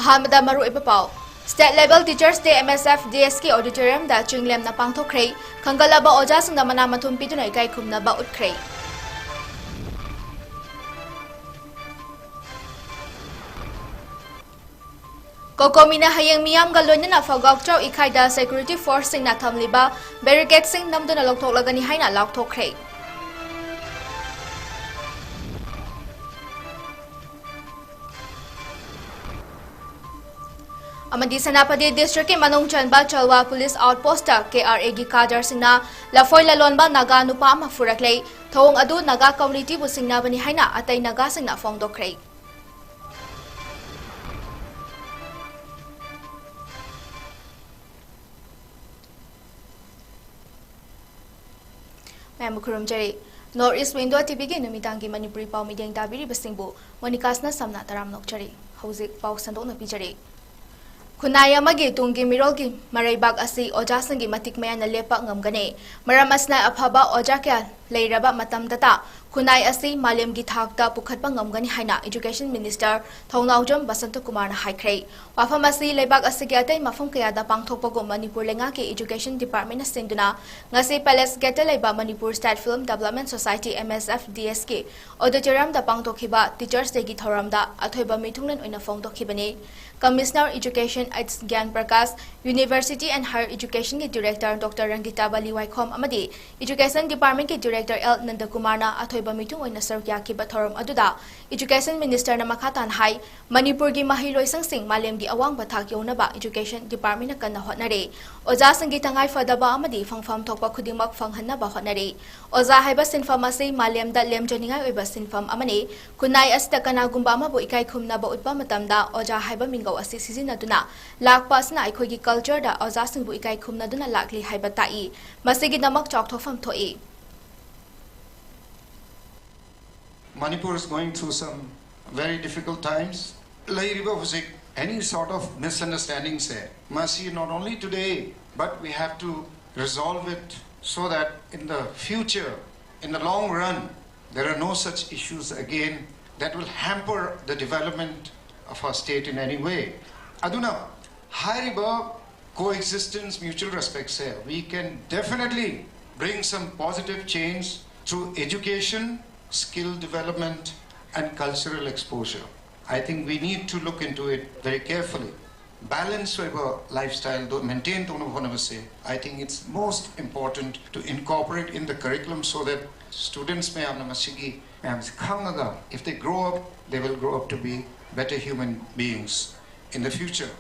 अहमदा Maru इपपाव State Level Teachers Day MSF DSK Auditorium da Chinglem na pangthokhrei Khangalaba Oja singda mana mathum pituna ikai khumnaba utkrei Kokomina hayang miyam ga loinana 𝐭𝐿𝐻𝐿 da security force singna thamliba barricade sing namduna lokthoklagani haina lakthokrei Amadi Senapati District ke Manung Chanba Chalwa Police Outpost 𝐾𝐅𝐴 gi Kajar singna lafoi lalonba naga nupa ama furaklei thong adu naga community bu singna bani haina atai naga singna fongdokhrei Mamukurum Jari North East Window TV ke numitangi manipuri pau mideng dabiri besingbu monikasna samna taram nokjari hauzik pau sandok na pijari Khunai amagi tunggi mirolgi maraibak asi oja sangi matik maya na lepa ngamgane maram asna aphaba oja kya leiraba matam data Khunai asi malemgi thakta pukhatpa ngamgani haina Education Minister Thongnaujam Basanta Kumar na haikrei wafam asi leibak asi ke atai mafam kaya da pangthokpa go Manipur lenga ke Education Department na singduna ngasi Palace Gate leiba Manipur State Film Development Society MSF DSK Auditorium da pangthokhiba Teachers Day gi thoramda athoiba mithunglen oina fongdokhibani Commissioner Education 𝐂𝐸𝐻 University and Higher Education के Director Dr. Rangita Baliwai-khom amadi Education Department के Director L. Nandakumar na athoiba mitung oina sarukya ki bathoram aduda Education Minister na makhatan hai Manipur gi mahiloisang sing malem gi awang bathak yonaba Education Department na kanna hotnare oja sangi tangai fadaba amadi fangfam thokpa khudingmak fanghanna ba hotnare oja haiba sinfam ase malem da lemjoningai oiba sinfam amani kunai asta kana gumba ma bo ikai khumna ba utpa matamda oja haiba mingo asi sizinaduna lakpasna aikogi culture da oja singbu ikai khumnaduna lakli haiba tai masigi namak chokthofam thoi Manipur is going through some very difficult times. Any sort of misunderstandings there. Mercy not only today, but we have to resolve it so that in the future, in the long run, there are no such issues again that will hamper the development of our state in any way. Aduna, high coexistence, mutual respect say we can definitely bring some positive change through education, skill development and cultural exposure. I think we need to look into it very carefully. Balance our lifestyle, maintain I think it's most important to incorporate in the curriculum so that students may if they grow up, they will grow up to be better human beings in the future.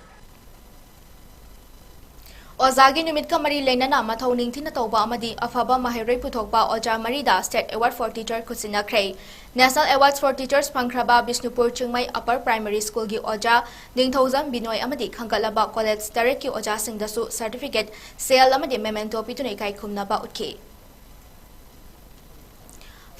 Ozagi numit ka mari leinana mathau ningthina tawba amadi afaba mahiroi puthokpa oja marida State Award for Teacher kusina khrei National Awards for Teachers pangkraba Bishnupur Chingmai Upper Primary School gi oja Ningthaujam Binoy amadi Khangalaba College Direct ki oja singdasu certificate sale amadi memento pitunai kai khumnaba utki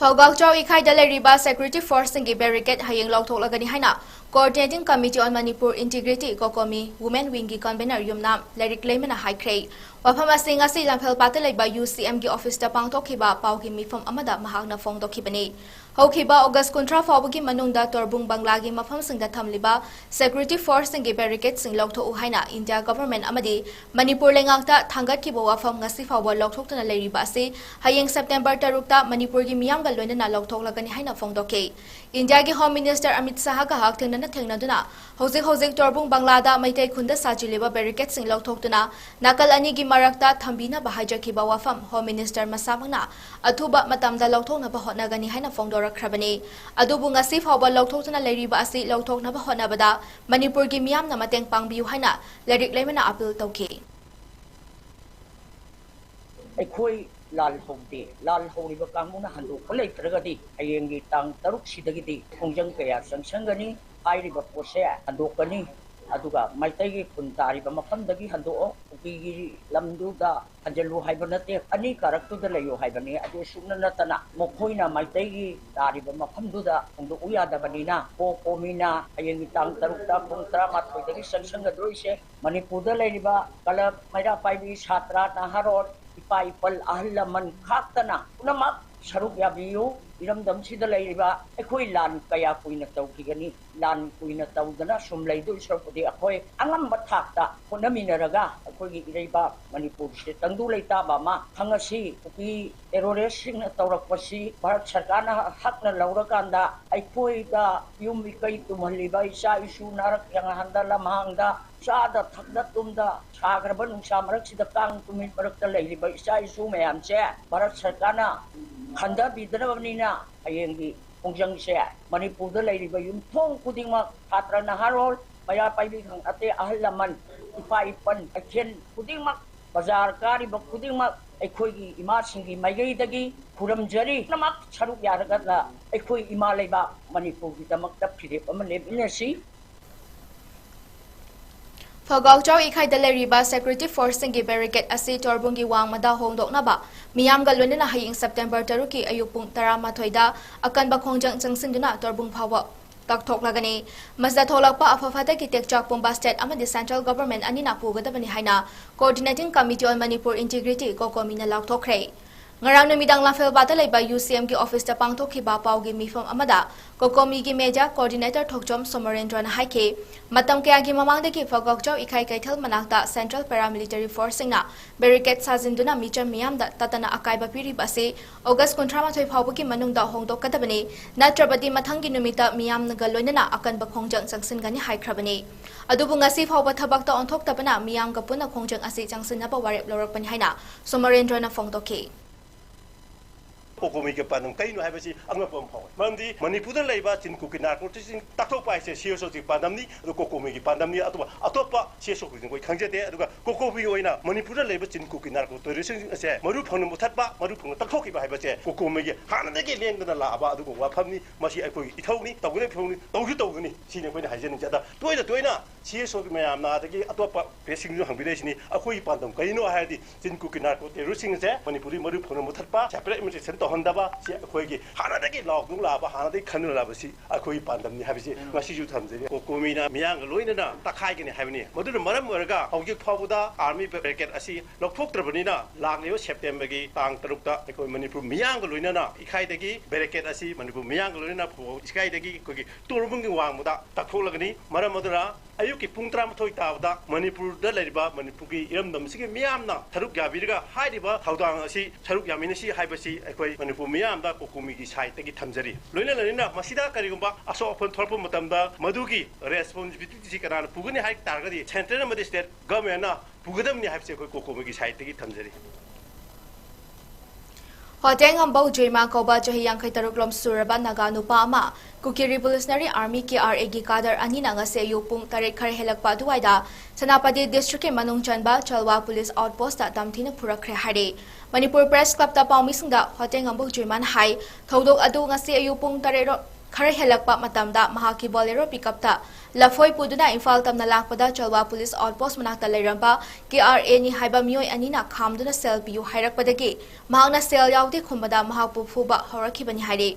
𝐭𝐿𝐻𝐿 da leiriba security force singi barricade hayeng lauthoklagani haina Coordinating Committee on Manipur Integrity 𝐶𝐸 Women Wing gi convener yumnam Lerik Leimana haikrei wafam asing asi lamphel pata leiba UCM gi office da pangthokhiba paugi mifam amada mahakna fongdokhibani Hokhiba August 19 fawgi manungda Torbung Bangla gi mafam singda thamliba security force singi barricade sing lautho haina India government amadi Manipur lengakta thangat ki bo wafam ngasi fawba lauthoktana leiriba ase hayeng September 3 ta Manipur gi miyam ga loinana lauthoklagani haina fongdokhe India gi Home Minister Amit Shah ga hak thengna hojik Torbung Bangla da maitai khunda sajileba barricade sing lauthoktuna nakal ani gi marakta thambina bahajakhiba wafam Home Minister masamangna athuba matamda lauthokna ba hotnagani haina fongdorakrabani adubu ngasi fawba lauthokna leiriba asi lauthokna ba hotnabada Manipur gi miyamna mateng pangbiu haina Lerik Leimana appeal tawki Ekhoi lal hongde lal horiba kanguna handu kolai tragadi ayengi tang taruk sidagidi khongjang kaya sangsangani airiba pose andokani aduga maitai kun tariba mafamdagi handuo ugi lamduda hanjalu haibanate ani karaktuda layo haibani adu sumna natana mokhoina maitai tariba mafamduda handu uyada banina ko komina ayengi tang tarukta kontra mathoidagi sangsangadroise Manipurda lairiba kala maira paibi chhatra naharot Ipal ahalaman khaktana unamak saruk yabiyo इरमदम सिदा लेरिबा अखोई लान कया कुइना तौखिगनी लान कुइना तौदना सुम लेदु सरपदि अखोई अंगम बथाक्ता होनमिनरगा अखोई इरेबा मणिपुर से तंदु लेता बामा खंगसी की terrorist Singh तौरकपसी Bharat सरकार ना हक न लौरकांदा अखोईदा युम इकई तुमहलिबा इसा इशु नारक यंगहंदा लमहांदा सादा थकदा तुमदा साग्रबा नुंसा मरकसिदा कांग तुमिन मरकता लेरिबा इसा इशु मयामसे भारत सरकार ना खंदा बिदरबनिना अयेंगी खोंजंगसे मणिपुरदा लेरिबा युमथोंग खुदिंगमा छात्र नहारोल मया पाइबी खंग अते अहल लमन इफा इपन अखेन खुदिंगमा बाजार कारिबा खुदिंगमा अखोईगी इमा सिंगी माइगईदगी खुरमजरी नमक सरुक यारगदा अखोई इमा लेबा मणिपुरगी दमकता फिरेप अमा लेबिनसी 𝐭𝐂𝐲 ꯏꯈꯥꯏꯗ ꯁꯦꯀ꯭ꯌꯨꯔꯤꯇꯤ ꯐꯣꯔꯁꯁꯤꯡꯒꯤ ꯕꯦꯔꯤꯀꯦꯗ ꯑꯁꯤ ꯇꯣꯔꯕꯨꯡꯒꯤ ꯋꯥꯡꯃꯗ ꯍꯣꯡꯗꯣꯛꯅꯕ ꯃꯤꯌꯥꯝꯒ ꯂꯣꯏꯅꯅ ꯍꯌꯦꯡ ꯁꯦꯞꯇꯦꯝꯕꯔ 3ꯒꯤ ꯑꯌꯨꯛ ꯄꯨꯡ 11ꯗ ꯑꯀꯟꯕ ꯈꯣꯡꯖꯪ ꯆꯪꯁꯤꯟꯗꯨꯅ ꯇꯣꯔꯕꯨꯡ ꯐꯥꯎꯕ ꯇꯥꯛꯊꯣꯛꯂꯒꯅꯤ꯫ ꯃꯁꯤꯗ ꯊꯣꯛꯂꯛꯄ ꯑꯐ-ꯐꯠꯇꯒꯤ ꯇꯦꯛꯆꯥꯛ ꯄꯨꯝꯕ ꯁ꯭ꯇꯦꯠ ꯑꯃꯗꯤ ꯁꯦꯟꯇ꯭ꯔꯦꯜ ꯒꯚꯔꯟꯃꯦꯟꯠ ꯑꯅꯤꯅ ꯄꯨꯒꯗꯕꯅꯤ ꯍꯥꯏꯅ ꯀꯣꯑꯣꯔꯗꯤꯅꯦꯇꯤꯡ ꯀꯃꯤꯇꯤ ꯑꯣꯟ ꯃꯅꯤꯄꯨꯔ ꯏꯟꯇꯤꯒ꯭ꯔꯤꯇꯤ ꯀꯣꯀꯣꯃꯤꯅ ꯂꯥꯎꯊꯣꯛꯈ꯭ꯔꯦ꯫ ꯉꯔꯥꯡ ꯅꯨꯃꯤꯗꯥꯡ ꯂꯝꯐꯦꯜꯕꯥꯗ ꯂꯩꯕ UCMꯒꯤ ꯑꯣꯐꯤꯁꯇ ꯄꯥꯡꯊꯣꯛꯈꯤꯕ ꯄꯥꯎꯒꯤ ꯃꯤꯐꯝ ꯑꯃꯗ ꯀꯣꯀꯣꯃꯤꯒꯤ ꯃꯦꯗꯤꯌꯥ ꯀꯣꯑꯣꯔꯗꯤꯅꯦꯇꯔ ꯊꯣꯛꯆꯣꯝ ꯁꯣꯃꯔꯦꯟꯗ꯭ꯔꯅ ꯍꯥꯏꯈꯤ ꯃꯇꯝ ꯀꯌꯥꯒꯤ ꯃꯃꯥꯡꯗꯒꯤ ꯐꯒꯥꯎꯆꯥꯎ ꯏꯈꯥꯏ ꯀꯩꯊꯦꯜ ꯃꯅꯥꯛꯇ ꯁꯦꯟꯇ꯭ꯔꯦꯜ ꯄꯦꯔꯥꯃꯤꯂꯤꯇꯔꯤ ꯐꯣꯔꯁꯁꯤꯡꯅ ꯕꯦꯔꯤꯀꯦꯗ ꯁꯥꯖꯤꯟꯗꯨꯅ ꯃꯤꯆꯝ ꯃꯤꯌꯥꯝꯗ ꯇꯠꯇꯅ ꯑꯀꯥꯏꯕ ꯄꯤꯔꯤꯕ ꯑꯁꯤ ꯑꯣꯒꯁꯠ 38 ꯐꯥꯎꯕꯒꯤ ꯃꯅꯨꯡꯗ ꯍꯣꯡꯗꯣꯛꯀꯗꯕꯅꯤ ꯅꯠꯇ꯭ꯔꯕꯗꯤ ꯃꯊꯪꯒꯤ ꯅꯨꯃꯤꯠꯇ ꯃꯤꯌꯥꯝꯅꯒ ꯂꯣꯏꯅꯅ ꯑꯀꯟꯕ ꯈꯣꯡꯖꯪ ꯆꯪꯁꯤꯟꯒꯅꯤ ꯍꯥꯏꯈ꯭ꯔꯕꯅꯤ꯫ ꯑꯗꯨꯕꯨ ꯉꯁꯤ ꯐꯥꯎꯕ ꯊꯕꯛꯇ ꯑꯣꯟꯊꯣꯛꯇꯕꯅ ꯃꯤꯌꯥꯝꯒ ꯄꯨꯟꯅ ꯈꯣꯡꯖꯪ ꯑꯁꯤ ꯆꯪꯁꯤꯟꯅꯕ ꯋꯥꯔꯦꯞ ꯂꯧꯔꯛꯄꯅꯤ ꯍꯥꯏꯅ ꯁꯣꯃꯔꯦꯟꯗ꯭ꯔꯅ ꯐꯣꯡꯗꯣꯛꯈꯤ꯫ ꯀꯣꯀꯣꯃꯤꯒꯤ ꯄꯥꯟꯗꯝ ꯀꯩꯅꯣ ꯍꯥꯏꯕꯁꯤ ꯑꯉꯛꯄ ꯑꯃ ꯐꯥꯎꯏ ꯃꯔꯝꯗꯤ ꯃꯅꯤꯄꯨꯔꯗ ꯂꯩꯕ ꯆꯤꯟꯀꯨꯀꯤ ꯅꯥꯔꯀꯣꯇꯤꯛꯁꯤꯡ ꯇꯥꯛꯊꯣꯛꯄ ꯍꯥꯏꯁꯦ ꯁꯤꯑꯦꯁꯑꯣꯒꯤ ꯄꯥꯟꯗꯝꯅꯤ ꯑꯗꯨ ꯀꯣꯀꯣꯃꯤꯒꯤ ꯄꯥꯟꯗꯝꯅꯤ ꯑꯗꯨꯒ ꯑꯇꯣꯞꯄ ꯁꯤꯑꯦꯁꯑꯣꯒꯤꯁꯤꯡ ꯑꯩꯈꯣꯏ ꯈꯪꯖꯗꯦ ꯑꯗꯨꯒ ꯀꯣꯀꯣꯃꯤꯒꯤ ꯑꯣꯏꯅ ꯃꯅꯤꯄꯨꯔꯗ ꯂꯩꯕ ꯆꯤꯟꯀꯨꯀꯤ ꯅꯥꯔꯀꯣꯇꯤꯛꯁꯤꯡ ꯑꯁꯦ ꯃꯔꯨ ꯐꯪꯅ ꯃꯨꯊꯠꯄ ꯃꯔꯨ ꯐꯪꯅ ꯇꯥꯛꯊꯣꯛꯈꯤꯕ ꯍꯥꯏꯕꯁꯦ ꯀꯣꯀꯣꯃꯤꯒꯤ ꯍꯥꯟꯅꯗꯒꯤ ꯂꯦꯡꯗꯅ ꯂꯥꯛꯑꯕ ꯑꯗꯨꯒ ꯋꯥꯐꯝꯅꯤ ꯃꯁꯤ ꯑꯩꯈꯣꯏꯒꯤ ꯏꯊꯧꯅꯤ ꯇꯧꯒꯅꯤ ꯇꯧꯁꯨ ꯇꯧꯒꯅꯤ ꯁꯤꯅꯤ ꯑꯩꯈꯣꯏꯅ ꯍꯥꯏꯖꯅꯤꯡꯉꯤ ꯑꯗ ꯇꯣꯏꯅ ꯁꯤꯑꯦꯁꯑꯣꯒꯤ ꯃꯌꯥꯝꯅ ꯑꯗꯒꯤ ꯑꯇꯣꯞꯄ ꯄ꯭ꯔꯦꯁꯁꯤꯡꯁꯨ ꯍꯪꯕꯤꯔꯛꯏꯁꯤꯅꯤ ꯑꯩꯈꯣꯏꯒꯤ ꯄꯥꯟꯗꯝ ꯀꯔꯤꯅꯣ ꯍꯥꯏꯔꯗꯤ ꯆꯤꯟꯀꯨꯀꯤ ꯅꯥꯔꯀꯣꯇꯤꯛꯁꯤꯡ ꯑꯁꯦ ꯃꯅꯤꯄꯨꯔꯤ ꯃꯔꯨ ꯐꯪꯅ ꯃꯨꯊꯠꯄ ꯁꯦꯄꯔꯦꯠ ꯑꯦꯗꯃꯤꯅꯤꯁꯇ꯭ꯔꯦꯁꯟ ꯇꯧꯍꯟꯗꯕ ꯁꯤ ꯑꯩꯈꯣꯏꯒꯤ ꯍꯥꯟꯅꯗꯒꯤ ꯂꯥꯎꯗꯨꯡ ꯂꯥꯛꯑꯕ ꯍꯥꯟꯅꯗꯒꯤ ꯈꯟꯗꯨꯅ ꯂꯥꯛꯑꯕꯁꯤ ꯑꯩꯈꯣꯏꯒꯤ ꯄꯥꯟꯗꯝꯅꯤ ꯍꯥꯏꯕꯁꯤ ꯉꯁꯤꯁꯨ ꯊꯝꯖꯔꯤ ꯀꯣꯀꯣꯃꯤꯅ ꯃꯤꯌꯥꯝꯒ ꯂꯣꯏꯅꯅ ꯇꯛꯈꯥꯏꯒꯅꯤ ꯍꯥꯏꯕꯅꯤ ꯃꯗꯨꯅ ꯃꯔꯝ ꯑꯣꯏꯔꯒ ꯍꯧꯖꯤꯛ ꯐꯥꯎꯕꯗ ꯑꯥꯔꯃꯤ ꯕꯦꯔꯤꯀꯦꯗ ꯑꯁꯤ ꯂꯧꯊꯣꯛꯇ꯭ꯔꯕꯅꯤꯅ ꯂꯥꯛꯂꯤꯕ ꯁꯦꯞꯇꯦꯝꯕꯔꯒꯤ ꯇꯥꯡ 6ꯇ ꯑꯩꯈꯣꯏ ꯃꯅꯤꯄꯨꯔ ꯃꯤꯌꯥꯝꯒ ꯂꯣꯏꯅꯅ ꯏꯈꯥꯏꯗꯒꯤ ꯕꯦꯔꯤꯀꯦꯗ ꯑꯁꯤ ꯃꯅꯤꯄꯨꯔ ꯃꯤꯌꯥꯝꯒ ꯂꯣꯏꯅꯅ ꯏꯈꯥꯏꯗꯒꯤ ꯑꯩꯈꯣꯏꯒꯤ ꯇꯣꯔꯕꯨꯡꯒꯤ ꯋꯥꯡꯃꯗ ꯇꯛꯊꯣꯛꯂꯒꯅꯤ ꯃꯔꯝ ꯑꯗꯨꯅ ꯑꯌꯨꯛꯀꯤ ꯄꯨꯡ 12 ꯇꯥꯕꯗ ꯃꯅꯤꯄꯨꯔꯗ ꯂꯩꯔꯤꯕ ꯃꯅꯤꯄꯨꯔꯒꯤ ꯏꯔꯝꯗꯝꯁꯤꯒꯤ ꯃꯤꯌꯥꯝꯅ ꯁꯔꯨꯛ ꯌꯥꯕꯤꯔꯒ ꯍꯥꯏꯔꯤꯕ ꯊꯧꯗꯥꯡ ꯑꯁꯤ ꯁꯔꯨꯛ ꯌꯥꯃꯤꯟꯅꯁꯤ ꯍꯥꯏꯕꯁꯤ ꯑꯩꯈꯣꯏ ꯃꯅꯤꯄꯨꯔ ꯃꯤꯌꯥꯝꯗ ꯀꯣꯀꯣꯃꯤꯒꯤ ꯁꯥꯏꯠꯇꯒꯤ ꯊꯝꯖꯔꯤ ꯂꯣꯏꯅꯅ ꯃꯁꯤꯗ ꯀꯔꯤꯒꯨꯝꯕ ꯑꯁꯣꯛ ꯑꯄꯟ ꯊꯣꯛꯂꯛꯄ ꯃꯇꯝꯗ ꯃꯗꯨꯒꯤ ꯔꯦꯁꯄꯣꯟꯁꯤꯕꯤꯂꯤꯇꯤꯁꯤ ꯀꯅꯥꯅ ꯄꯨꯒꯅꯤ ꯍꯥꯏ ꯇꯥꯔꯒꯗꯤ ꯁꯦꯟꯇ꯭ꯔꯦꯜ ꯑꯃꯗꯤ ꯁ꯭ꯇꯦꯠ ꯒꯚꯔꯟꯃꯦꯟꯠꯅ ꯄꯨꯒꯗꯕꯅꯤ ꯍꯥꯏꯕꯁꯤ ꯑꯩꯈꯣꯏ ꯀꯣꯀꯣꯃꯤꯒꯤ ꯁꯥꯏꯠꯇꯒꯤ ꯊꯝꯖꯔꯤ꯫ ꯍꯣꯇꯦꯡꯉꯝꯕꯧ ꯀꯧꯕ ꯆꯍꯤ 53 ꯁꯨꯔꯕ ꯅꯥꯒꯥ ꯅꯨꯄꯥ ꯑꯃ ꯀꯨꯀꯤ ꯔꯤꯚꯣꯂꯨꯁꯅꯔꯤ ꯑꯥꯔꯃꯤ KRAꯒꯤ ꯀꯥꯗꯔ ꯑꯅꯤꯅ ꯉꯁꯤ ꯑꯌꯨꯛ ꯄꯨꯡ 8 ꯈꯔ ꯍꯦꯜꯂꯛꯄ ꯑꯗꯨꯋꯥꯏꯗ ꯁꯦꯅꯥꯄꯇꯤ ꯗꯤꯁꯇ꯭ꯔꯤꯛꯀꯤ ꯃꯅꯨꯡ ꯆꯟꯕ ꯆꯜꯋꯥ ꯄꯨꯂꯤꯁ ꯑꯥꯎꯠꯄꯣꯁꯇ ꯇꯝꯊꯤꯅ ꯐꯨꯔꯛꯈ꯭ꯔꯦ ꯍꯥꯏꯔꯤ꯫ ꯃꯅꯤꯄꯨꯔ ꯄ꯭ꯔꯦꯁ ꯀ꯭ꯂꯕꯇ ꯄꯥꯎꯃꯤꯁꯤꯡꯗ ꯍꯣꯇꯦꯡꯉꯝꯕꯧ ꯍꯥꯏ ꯊꯧꯗꯣꯛ ꯑꯗꯨ ꯉꯁꯤ ꯑꯌꯨꯛ ꯄꯨꯡ 8 ꯈꯔ ꯍꯦꯜꯂꯛꯄ ꯃꯇꯝꯗ ꯃꯍꯥꯛꯀꯤ ꯕꯣꯂꯦꯔꯣ ꯄꯤꯀꯞꯇ ꯂꯐꯣꯏ ꯄꯨꯗꯨꯅ ꯏꯝꯐꯥꯜ ꯇꯝꯅ ꯂꯥꯛꯄꯗ ꯆꯜꯋꯥ ꯄꯨꯂꯤꯁ ꯑꯥꯎꯠꯄꯣꯁꯠ ꯃꯅꯥꯛꯇ ꯂꯩꯔꯝꯕ KRAꯅꯤ ꯍꯥꯏꯕ ꯃꯤꯑꯣꯏ ꯑꯅꯤꯅ ꯈꯥꯝꯗꯨꯅ ꯁꯦꯜ ꯄꯤꯌꯨ ꯍꯥꯏꯔꯛꯄꯗꯒꯤ ꯃꯍꯥꯛꯅ ꯁꯦꯜ ꯌꯥꯎꯗꯦ ꯈꯨꯝꯕꯗ ꯃꯍꯥꯛꯄꯨ ꯐꯨꯕ ꯍꯧꯔꯛꯈꯤꯕꯅꯤ ꯍꯥꯏꯔꯤ꯫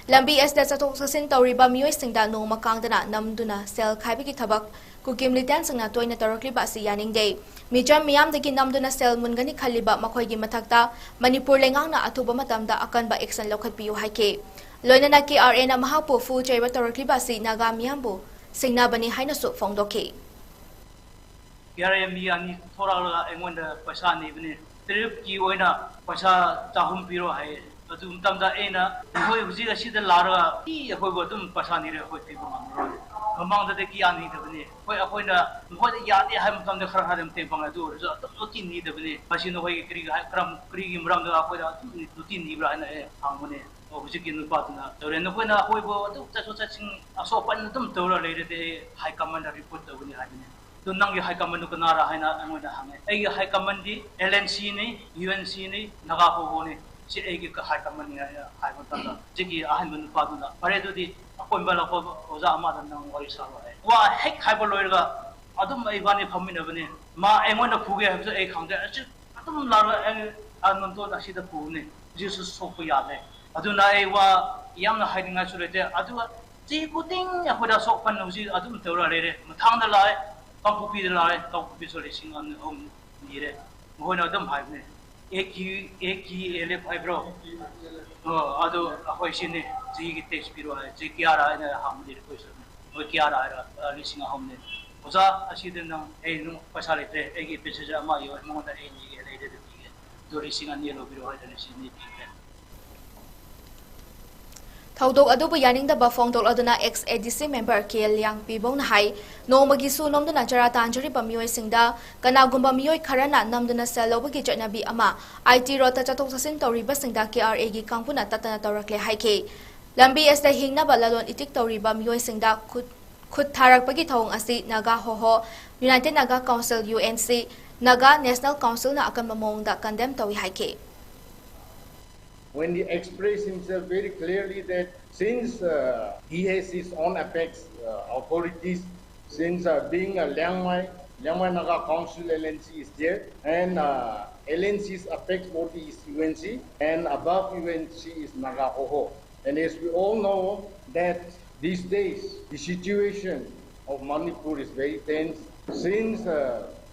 ꯂꯝꯕꯤ ꯑꯁꯤꯗ ꯆꯠꯊꯣꯛ ꯆꯠꯁꯤꯟ ꯇꯧꯔꯤꯕ ꯃꯤꯑꯣꯏꯁꯤꯡꯗ ꯅꯣꯡꯃ ꯀꯥꯡꯗꯅ ꯅꯝꯗꯨꯅ ꯁꯦꯜ ꯈꯥꯏꯕꯒꯤ ꯊꯕꯛ ꯀꯨꯀꯤ ꯃꯤꯂꯤꯇꯦꯟꯠꯁꯤꯡꯅ ꯇꯣꯏꯅ ꯇꯧꯔꯛꯂꯤꯕ ꯑꯁꯤ ꯌꯥꯅꯤꯡꯗꯦ꯫ ꯃꯤꯆꯝ ꯃꯤꯌꯥꯝꯗꯒꯤ ꯅꯝꯗꯨꯅ ꯁꯦꯜ ꯃꯨꯟꯒꯅꯤ ꯈꯜꯂꯤꯕ ꯃꯈꯣꯏꯒꯤ ꯃꯊꯛꯇ ꯃꯅꯤꯄꯨꯔ ꯂꯩꯉꯥꯛꯅ ꯑꯊꯨꯕ ꯃꯇꯝꯗ ꯑꯀꯟꯕ ꯑꯦꯛꯁꯟ ꯂꯧꯈꯠꯄꯤꯌꯨ ꯍꯥꯏꯈꯤ꯫ ꯂꯣꯏꯅꯅ KRAꯅ ꯃꯍꯥꯛꯄꯨ ꯐꯨ ꯆꯩꯕ ꯇꯧꯔꯛꯂꯤꯕ ꯑꯁꯤ ꯅꯥꯒꯥ ꯃꯤꯌꯥꯝꯕꯨ ꯁꯤꯡꯅꯕꯅꯤ ꯍꯥꯏꯅꯁꯨ ꯐꯣꯡꯗꯣꯛꯈꯤ꯫ KRA ꯃꯤ ꯑꯅꯤ ꯊꯣꯔꯛꯂꯒ ꯑꯩꯉꯣꯟꯗ ꯄꯩꯁꯥ ꯅꯤꯕꯅꯤ ꯇ꯭ꯔꯤꯞꯀꯤ ꯑꯣꯏꯅ ꯄꯩꯁꯥ 300 ꯄꯤꯔꯣ ꯍꯥꯏꯌꯦ ꯑꯗꯨ ꯃꯇꯝꯗ ꯑꯩꯅ ꯃꯈꯣꯏ ꯍꯧꯖꯤꯛ ꯑꯁꯤꯗ ꯂꯥꯛꯔꯒ ꯑꯩꯈꯣꯏꯕꯨ ꯑꯗꯨꯝ ꯄꯩꯁꯥ ꯅꯤꯔꯦ ꯑꯩꯈꯣꯏ ꯄꯤꯕ ꯉꯝꯃꯔꯣꯏ ꯃꯃꯥꯡꯗꯗꯤ ꯀꯌꯥ ꯅꯤꯗꯕꯅꯤ ꯑꯩꯈꯣꯏꯅ ꯃꯈꯣꯏꯗ ꯌꯥꯗꯦ ꯍꯥꯏꯕ ꯃꯇꯝꯗ ꯈꯔ ꯃꯇꯦꯡ ꯄꯥꯡꯉꯦ ꯑꯗꯨ ꯑꯣꯏꯔꯁꯨ ꯑꯗꯨꯝ ꯅꯨꯡꯇꯤ ꯅꯤꯗꯕꯅꯤ ꯃꯁꯤ ꯅꯈꯣꯏꯒꯤ ꯀꯔꯤꯒꯤ ꯃꯔꯝꯗ ꯑꯩꯈꯣꯏꯗ ꯑꯗꯨꯝ ꯅꯨꯡꯇꯤ ꯅꯤꯕ꯭ꯔꯥ ꯍꯥꯏꯅ ꯑꯩ ꯍꯪꯕꯅꯤ ꯍꯧꯖꯤꯛꯀꯤ ꯅꯨꯄꯥꯗꯨꯅ ꯇꯧꯔꯦ ꯅꯈꯣꯏꯅ ꯑꯩꯈꯣꯏꯕꯨ ꯑꯗꯨꯝ ꯆꯠꯊꯣꯛ ꯆꯠꯁꯤꯟ ꯑꯁꯣꯛ ꯑꯄꯟ ꯑꯗꯨꯝ ꯇꯧꯔ ꯂꯩꯔꯗꯤ ꯍꯥꯏ ꯀꯃꯥꯟꯗ ꯔꯤꯄꯣꯔꯠ ꯇꯧꯒꯅꯤ ꯍꯥꯏꯕꯅꯤ ꯑꯗꯨ ꯅꯪꯒꯤ ꯍꯥꯏ ꯀꯃꯥꯟꯗꯨ ꯀꯅꯥꯔꯥ ꯍꯥꯏꯅ ꯑꯩꯉꯣꯟꯗ ꯍꯪꯉꯦ ꯑꯩꯒꯤ ꯍꯥꯏ ꯀꯃꯥꯟꯗꯤ LNCꯅꯤ UNCꯅꯤ ꯅꯥꯒꯥ ꯍꯣꯍꯣꯅꯤ ꯁꯤ ꯑꯩꯒꯤ ꯍꯥꯏ ꯀꯃꯥꯟꯅꯤ ꯍꯥꯏꯕ ꯃꯇꯝꯗ ꯍꯧꯖꯤꯛꯀꯤ ꯑꯍꯥꯟꯕ ꯅꯨꯄꯥꯗꯨꯅ ꯐꯔꯦ ꯑꯗꯨꯗꯤ ꯑꯀꯣꯏꯕ ꯂꯥꯛꯄ ꯑꯣꯖꯥ ꯑꯃꯗ ꯅꯪ ꯋꯥꯔꯤ ꯁꯥꯔꯣ ꯍꯥꯏ ꯋꯥ ꯍꯦꯛ ꯍꯥꯏꯕ ꯂꯣꯏꯔꯒ ꯑꯗꯨꯝ ꯏꯕꯥꯅꯤ ꯐꯝꯃꯤꯟꯅꯕꯅꯤ ꯃꯥ ꯑꯩꯉꯣꯟꯗ ꯐꯨꯒꯦ ꯍꯥꯏꯕꯁꯨ ꯑꯩ ꯈꯪꯗꯦ ꯑꯗꯨꯝ ꯂꯥꯛꯔꯒ ꯑꯅꯟꯇꯣꯟ ꯑꯁꯤꯗ ꯐꯨꯕꯅꯤ ꯍꯧꯖꯤꯛꯁꯨ ꯁꯣꯛꯄ ꯌꯥꯗꯦ ꯑꯗꯨꯅ ꯑꯩ ꯋꯥ ꯌꯥꯝꯅ ꯍꯥꯏꯅꯤꯡꯉꯥꯏꯁꯨ ꯂꯩꯇꯦ ꯑꯗꯨꯒ ꯆꯍꯤ ꯈꯨꯗꯤꯡ ꯑꯩꯈꯣꯏꯗ ꯑꯁꯣꯛꯄꯟ ꯍꯧꯖꯤꯛ ꯑꯗꯨꯝ ꯇꯧꯔ ꯂꯩꯔꯦ ꯃꯊꯪꯗ ꯂꯥꯛꯑꯦ ꯀꯥꯡꯄꯣꯛꯄꯤꯗ ꯂꯥꯛꯑꯦ ꯀꯥꯡꯄꯣꯛꯄꯤꯁꯨ 2,000 ꯅꯤꯔꯦ ꯃꯈꯣꯏꯅ ꯑꯗꯨꯝ ꯍꯥꯏꯕꯅꯤ 𝐂𝐀𝐸𝐿𝐹 ꯍꯥꯏꯕ꯭ꯔꯣ ꯑꯗꯨ ꯑꯩꯈꯣꯏꯁꯤꯅꯦ ꯖꯤꯒꯤ ꯇꯦꯛꯁ ꯄꯤꯔꯣ ꯍꯥꯏ ꯖꯤ ꯀꯌꯥꯔ ꯍꯥꯏꯅ ꯍꯪꯕꯗꯤ ꯑꯩꯈꯣꯏꯁꯨ ꯃꯣꯏ ꯀꯌꯥꯔ ꯍꯥꯏꯔ 3,000ꯅꯦ ꯑꯣꯖꯥ ꯑꯁꯤꯗ ꯅꯪ ꯑꯩ ꯄꯩꯁꯥ ꯂꯩꯇ꯭ꯔꯦ ꯑꯩꯒꯤ ꯄꯦꯁꯦꯟꯖꯔ ꯑꯃ ꯌꯧꯔꯦ ꯃꯉꯣꯟꯗ ꯑꯩ ꯅꯤꯒꯦ ꯂꯩꯔꯦꯗ ꯄꯤꯒꯦ ꯑꯗꯨ 2,000 ꯂꯧꯕꯤꯔꯣ ꯍꯥꯏꯗꯅ 2,000 ꯄꯤꯈ꯭ꯔꯦ ꯊꯧꯗꯣꯛ ꯑꯗꯨꯕꯨ ꯌꯥꯅꯤꯡꯗꯕ ꯐꯣꯡꯗꯣꯛꯂꯗꯨꯅ 𝐋 ꯃꯦꯝꯕꯔ ꯀꯦ.ꯂꯤꯌꯥꯡ ꯄꯤꯕꯧꯅ ꯍꯥꯏ ꯅꯣꯡꯃꯒꯤꯁꯨ ꯅꯣꯝꯗꯨꯅ ꯆꯔꯥ ꯇꯥꯟꯖꯔꯤꯕ ꯃꯤꯑꯣꯏꯁꯤꯡꯗ ꯀꯅꯥꯒꯨꯝꯕ ꯃꯤꯑꯣꯏ ꯈꯔꯅ ꯅꯝꯗꯨꯅ ꯁꯦꯜ ꯂꯧꯕꯒꯤ ꯆꯠꯅꯕꯤ ꯑꯃ IT ꯔꯣꯗꯇ ꯆꯠꯊꯣꯛ ꯆꯠꯁꯤꯟ ꯇꯧꯔꯤꯕꯁꯤꯡꯗ KRAꯒꯤ ꯀꯥꯡꯕꯨꯅ ꯇꯠꯇꯅ ꯇꯧꯔꯛꯂꯦ ꯍꯥꯏꯈꯤ ꯂꯝꯕꯤ ꯑꯁꯤꯗ ꯍꯤꯡꯅꯕ ꯂꯂꯣꯟ ꯏꯇꯤꯛ ꯇꯧꯔꯤꯕ ꯃꯤꯑꯣꯏꯁꯤꯡꯗ ꯈꯨꯠ ꯊꯥꯔꯛꯄꯒꯤ ꯊꯧꯑꯣꯡ ꯑꯁꯤ ꯅꯥꯒꯥ ꯍꯣꯍꯣ united Naga council UNC Naga national ꯀꯥꯎꯟꯁꯤꯜꯅ ꯑꯀꯟꯕ ꯃꯑꯣꯡꯗ ꯀꯟꯗꯦꯝ ꯇꯧꯏ ꯍꯥꯏꯈꯤ When he expressed himself very clearly that since he has his own apex authorities, since being a Liangmai Naga Council LNC is there, and LNC's apex body is UNC, and above UNC is Naga Hoho. And as we all know that these days the situation of Manipur is very tense. Since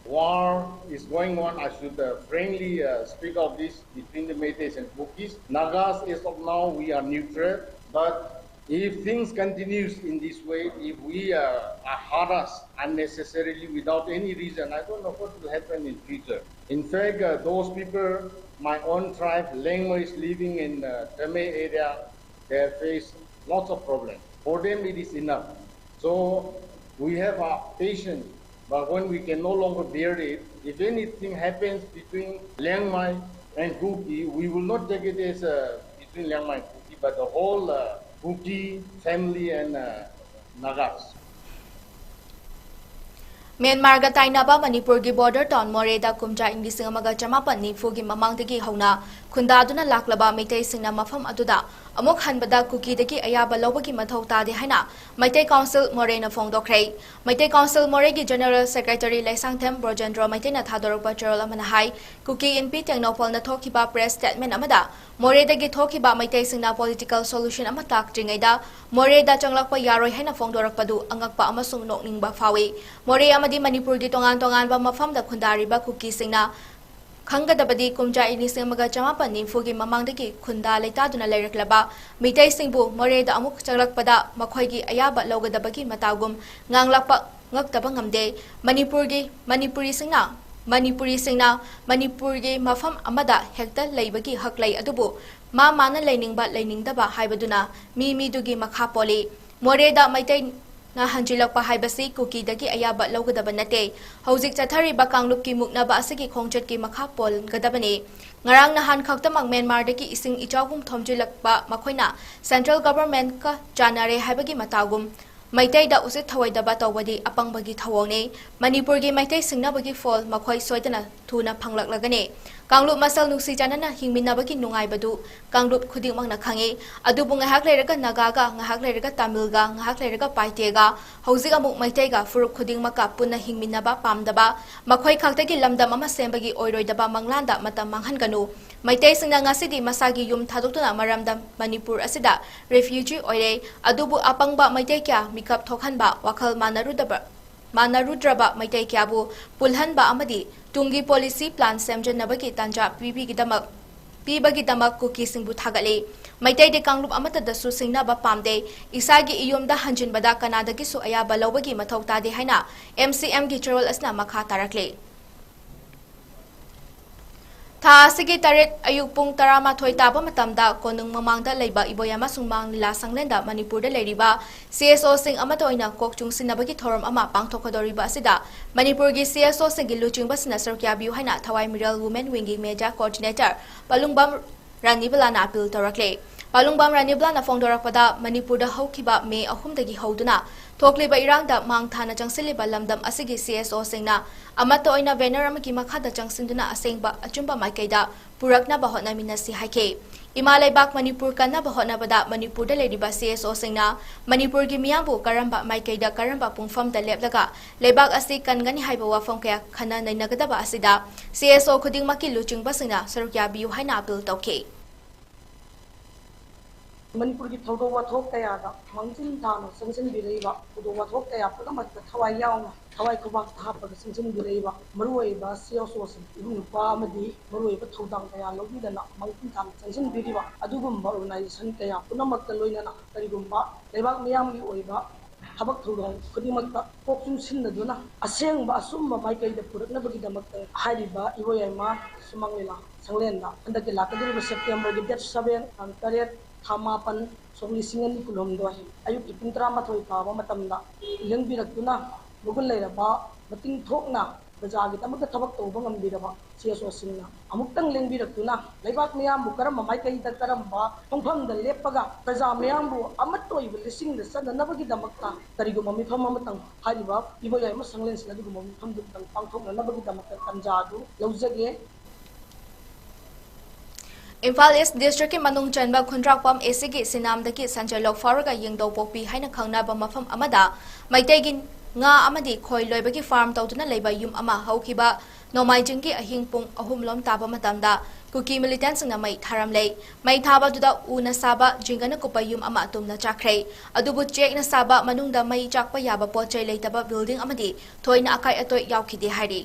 war is going on, I should frankly speak of this between the Métis and Bukis. Nagas, as of now, we are neutral, but if things continues in this way, if we are harassed unnecessarily without any reason, I don't know what will happen in future. In fact, those people, my own tribe, Lengmo is living in Tame area, they face lots of problems. For them, it is enough. So we have our patience. But when we can no longer bear it, if anything happens between Liangmai and 𝐶𝐞𝐾, we will not take it as between Liangmai and 𝐶𝐞𝐾, but the whole 𝐶𝐞𝐾 family and Nagas. Myanmarga tainaba Manipurgi border town Moreda kumja ing 1994 gi mamangdagi hauna khundaduna laklaba meitai singna mafam aduda amok hanbada 𝐶𝐾𝐾 ayaba lobagi mathau tade haina Maitai Council Morena fongdokhre Maitai Council Moregi General Secretary Laisangthem Brojendro Maitaina thadorokba charol amana hai 𝐶𝐾 NP Technopol na thokiba press statement amada Moredagi thokiba meitai singna political solution ama takjingaida Moreda changlakpa yaroi haina fongdorakpadu angakpa amasung nokningba fawi More amadi Manipurgi tongan-tonganba mafamda khundariba 𝐶𝐾 singna Khangadabadi kumja ing 1994 gi mamangdagi khunda leitaduna leireklaba mitai singbu Moreda amuk changlakpada makhoigi ayaba logadabagi matagum nganglakpa ngaktaba ngamde Manipuri singna Manipurgi mafam amada hekta leibagi haklai adubu mana lainingdaba haibaduna midugi makha poli Moreda maitai na hanjilakpa haibasi 𝐶𝐾 ayaba logadaba nate hojik chathariba kanglupki muknaba asigi khongjatki makha pol gadabani ngarang nahan khaktamang Myanmar daki ising ichawgum thomjilakpa makhoina central government ka janare haibagi matagum maitai da usit thawaidaba tawbadi apangbagi thawone Manipurgi maitai singnabagi fall makhoi soidana thuna phanglaklagane Kanglup masal nusi janana hingminabagi nungaibadu Kanglup khudingmangna khangi adubu ngahak leiraga Nagaga ngahak leiraga Tamilga ngahak leiraga Paitega hojik amuk maitaiga furuk khudingmaka punna hingminaba pamdaba makhoi khaktagi lamdam ama sembagi oiroidaba manglanda matam manghanganu maitai singna ngasidi masagi yum thadokna maramdam Manipur asida refugee oire adubu apangba maitai kya mikap thokhanba wakhal manarudraba maitai kyabu pulhanba amadi tungi policy plan semjanabagi tanja pibagi damak 𝐶𝐾 singbu thagale maitai de kanglup amata dasu singnaba pamde isagi iyomda hanjinbada kanadagi su ayaba lobagi mathau tade haina MCM gi charol asna makha tarakle Tha asigi taret ayuk pung 12 taba matamda konung mamangda leiba iboyama sungmang lila sanglenda Manipurda leiriba CSO sing amata oina kokchung sinabagi thoram ama pangthokadoriba asida Manipurgi CSO sing gi luchingba sina sarkyabiu haina Thawai Miral Women Wing Media Coordinator Palungbam Raniblana appeal torakle Palungbam Raniblana fongdorakpada Manipurda haukiba May 3 dagi hauduna Thokliba irangda mangthana changsiliba lamdam asigi CSO singna amata oina banner amagi makhada changsinduna asengba achumba maikaida purakna bahotna minasi haike Imalaibak Manipur kana bahotna bada Manipurda lediba CSO singna Manipurgi miyambu karamba maikaida karamba pungfamda lepdaga lebak asi kangani haiba wafam kaya khana nainagadaba asida CSO khudingmaki luchingba singna sarukya biu haina appeal tawke manipur ki thodo wathok kaya da mangsin thana sangsin biraiba thodo wathok kaya punamak thawai yauna thawai khobak thapa sangsin biraiba maroi ba seo sosin ibun pa amadi maroi ba thodang kaya lobidana mangsin thana sangsin biriba adugumba organization kaya punamak loinana karigumba lebak miyam gi oiba habak thudong khudimaka koksun sinnaduna asengba asumba maikaida puraknabagidamaka hariba iwoyama sumanglela sanglenda andaki lakadiriba September gi date 7 and 8 thamapan somlisingan kulomdoi ayuk ipintra mathoi paba matamda lengbirakuna mugul leiraba mating thokna bajagi tamaka thabak tawba ngambiraba CSO singna amuktang lengbirakuna leibak miyam bu karam mai kai ta karamba thongpham da lepaga praja miyam bu amatoi lising da sananabagi damakta karigo mami pham amatang hariba iboyai ma sanglen sina dugo mami pham dum tang pangthokna nabagi damakta kanjadu laujage Imphal East District ki manung chanba khundrakpam ACG sinamdaki sanjay lok faraga yengdo pokpi haina khangnaba mafam amada maitegi nga amadi khoi loibagi farm tawduna leiba yum ama haukiba nomaijingki ahing pung ahumlom taba matamda kuki militant singna mai tharamlei mai thaba duda una saba jingana kupayum ama tumna chakhrei adubu check na saba manungda mai chakpa yaba pochai leitaba building amadi thoina akai atoi yaukide hari